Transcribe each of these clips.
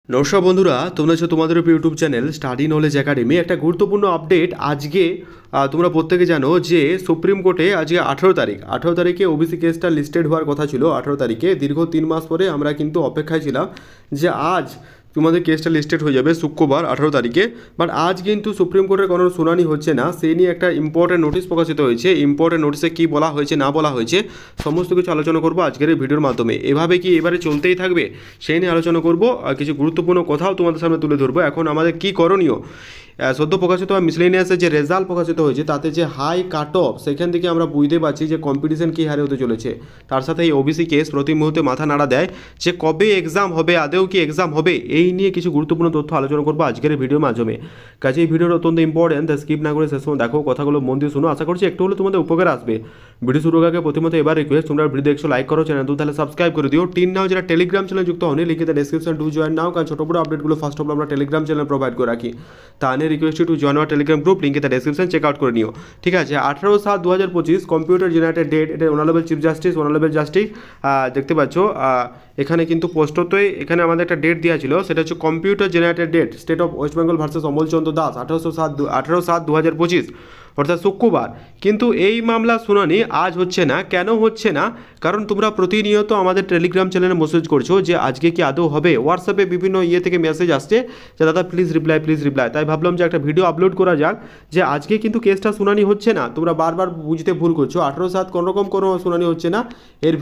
নমস্কার বন্ধুরা, তোমরা হচ্ছে তোমাদের YouTube channel study knowledge academy. একটা গুরুত্বপূর্ণ আপডেট আজকে। তোমরা প্রত্যেকে জানো যে সুপ্রিম কোর্টে আজকে 18 তারিখে ওবিসি কেসটা লিস্টেড হওয়ার কথা ছিল। 18 তারিখে দীর্ঘ 3 মাস পরে আমরা কিন্তু অপেক্ষায় ছিলাম যে আজ তোমাদের কেসটা লিস্টেড হয়ে যাবে শুক্রবার 18 তারিখে। বাট আজ কিন্তু সুপ্রিম কোর্টের কোনো শুনানি হচ্ছে না, সেই নিয়ে একটা ইম্পর্টেন্ট নোটিশ প্রকাশিত হয়েছে। ইম্পর্টেন্ট নোটিশে কী বলা হয়েছে না বলা হয়েছে সমস্ত কিছু আলোচনা করবো আজকের এই ভিডিওর মাধ্যমে। এভাবে কি এবারে চলতেই থাকবে সেই নিয়ে আলোচনা করবো, আর কিছু গুরুত্বপূর্ণ কথাও তোমাদের সামনে তুলে ধরবো। এখন আমাদের কী করণীয়, সদ্য প্রকাশিত মিসলেনিয়াসের যে রেজাল্ট প্রকাশিত হয়েছে তাতে যে হাই কাট অফ, সেখান থেকে আমরা বুঝতে পারছি যে কম্পিটিশন কী হারে হতে চলেছে। তার সাথে এই ওবিসি কেস প্রতি মুহূর্তে মাথা নাড়া দেয় যে কবে এক্সাম হবে, আদেও কি এক্সাম হবে, এই নিয়ে কিছু গুরুত্বপূর্ণ তথ্য আলোচনা করবো আজকের ভিডিওর মাধ্যমে। কাজে এই ভিডিওটা অত্যন্ত ইম্পর্টেন্ট, তাই স্কিপ না করে শেষ সময় দেখো, কথাগুলো মন দিয়ে শুনো। আশা করছি একটু হলে তোমাদের উপকার আসবে। ভিডিও শুরু আগে প্রথমত এবার রিকোয়েস্ট, তোমরা ভিডিও দেখছো লাইক করো, চ্যানেল তো তাহলে সাবস্ক্রাইব করে দিও। টিন নাও যারা টেলিগ্রাম চ্যানেল যুক্ত হন, লিখে দ্য ডেসক্রিপশন টু জয়েন নাও, কারণ ছোটো বড়ো আপডেটগুলো ফার্স্ট অফ অল আমরা টেলিগ্রাম চ্যানেল প্রোভাইড করে রাখি। তা নিয়ে request to join our Telegram group, লিঙ্কে দ্য ডেসক্রিপশন চেক আউট করে নিও। ঠিক আছে, 18/7/2025 কম্পিউটার জেনারেটেড ডেট। এটা honourable chief justice, honourable justice দেখতে পাচ্ছ এখানে কিন্তু স্পষ্টতই এখানে আমাদের একটা ডেট দেওয়া ছিল, সেটা হচ্ছে computer generated date State of West Bengal versus Amal Chandra Das 18/7/2025 অর্থাৎ শুক্রবার। কিন্তু এই মামলা শুনানি আজ হচ্ছে না। কেন হচ্ছে না? কারণ তোমরা প্রতিনিয়ত আমাদের টেলিগ্রাম চ্যানেলে মেসেজ করছো যে আজকে কি আদৌ হবে। হোয়াটসঅ্যাপে বিভিন্ন থেকে মেসেজ আসছে যে দাদা প্লিজ রিপ্লাই, প্লিজ রিপ্লাই। তাই ভাবলাম যে একটা ভিডিও আপলোড করা যাক যে আজকে কিন্তু কেসটা শুনানি হচ্ছে না। তোমরা বারবার বুঝতে ভুল করছো, 18/7 কোনোরকম কোনো শুনানি হচ্ছে না। এর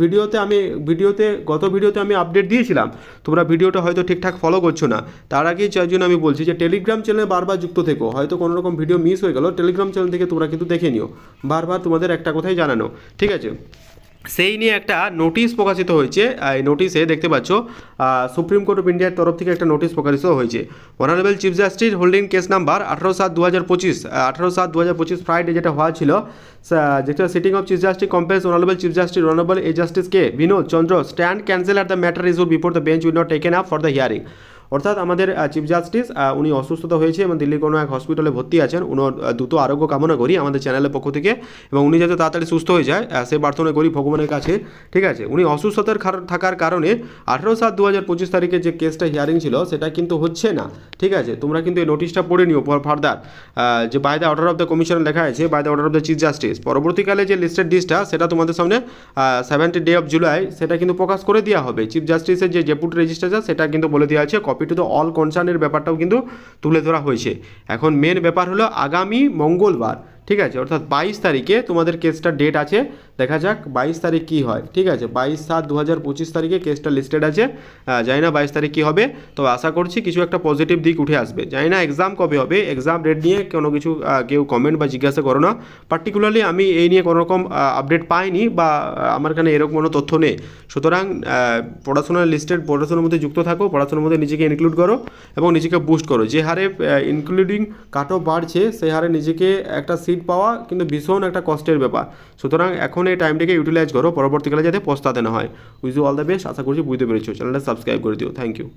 গত ভিডিওতে আমি আপডেট দিয়েছিলাম, তোমরা ভিডিওটা হয়তো ঠিকঠাক ফলো করছো না। তার আগেই যার জন্য আমি বলছি যে টেলিগ্রাম চ্যানেলে বারবার যুক্ত থেকো। হয়তো কোনো রকম ভিডিও মিস হয়ে গেল, টেলিগ্রাম চ্যানেল থেকে তোমরা কিন্তু দেখে নিও। বারবার তোমাদের একটা কথাই জানানো, ঠিক আছে। সেই নিয়ে একটা নোটিশ প্রকাশিত হয়েছে। এই নোটিশে দেখতে পাচ্ছ সুপ্রিম কোর্ট অফ ইন্ডিয়ার তরফ থেকে একটা নোটিশ প্রকাশিত হয়েছে। Honourable chief justice holding case number 18/7/2025 18/7/2025 Friday যেটা হওয়া ছিল, যেটা sitting of chief justice compels honourable chief justice honourable A justice K Binod Chandra stand cancel at the matter issued before the bench will not taken up for the hearing. অর্থাৎ আমাদের chief justice উনি অসুস্থতা হয়েছে এবং দিল্লির কোনো এক হসপিটালে ভর্তি আছেন। উনার দ্রুত আরোগ্য কামনা করি আমাদের চ্যানেলের পক্ষ থেকে, এবং উনি যাতে তাড়াতাড়ি সুস্থ হয়ে যায় সে প্রার্থনা করি ভগবানের কাছে। ঠিক আছে, উনি অসুস্থতার থাকার কারণে 18/7/2025 তারিখে যে কেসটা হিয়ারিং ছিল সেটা কিন্তু হচ্ছে না। ঠিক আছে, তোমরা কিন্তু এই নোটিশটা পড়ে নিও ফার্দার, যে by the order of the commission লেখা আছে, by the order of the chief justice. পরবর্তীকালে যে লিস্টেড লিস্টটা সেটা তোমাদের সামনে 17 অফ জুলাই সেটা কিন্তু প্রকাশ করে দেওয়া হবে। চিফ জাস্টিসের যে ডেপুটি রেজিস্ট্রার সেটা কিন্তু বলে দেওয়া আছে, কপি টু দ্য অল কনসার্নের ব্যাপারটাও কিন্তু তুলে ধরা হয়েছে। এখন মেন ব্যাপার হলো আগামী মঙ্গলবার, ঠিক আছে, অর্থাৎ 22 তারিখে তোমাদের কেসটা ডেট আছে। দেখা যাক 22 তারিখ কী হয়। ঠিক আছে, 22/7/2025 তারিখে কেসটা লিস্টেড আছে। জানি না 22 তারিখ কী হবে, তবে আশা করছি কিছু একটা পজিটিভ দিক উঠে আসবে। জানি না এক্সাম কবে হবে, এক্সাম ডেট নিয়ে কোনো কিছু কেউ কমেন্ট বা জিজ্ঞাসা করো না। পার্টিকুলারলি আমি এই নিয়ে কোনো রকম আপডেট পাইনি বা আমার কাছে এরকম কোনো তথ্য নেই। সুতরাং পড়াশোনার মধ্যে যুক্ত থাকো, পড়াশোনার মধ্যে নিজেকে ইনক্লুড করো এবং নিজেকে বুস্ট করো। যে হারে ইনক্লুডিং কাট অফ বাড়ছে সেই হারে নিজেকে একটা সিট পাওয়া কিন্তু ভীষণ একটা কষ্টের ব্যাপার। সুতরাং এখন এই টাইমটাকে ইউটিলাইজ করো, পরবর্তীকালে যাতে পস্তাতে না হয়। Wish you all the best. আশা করছি বুঝতে পেরেছো। চ্যানেলটা সাবস্ক্রাইব করে দিও। Thank you.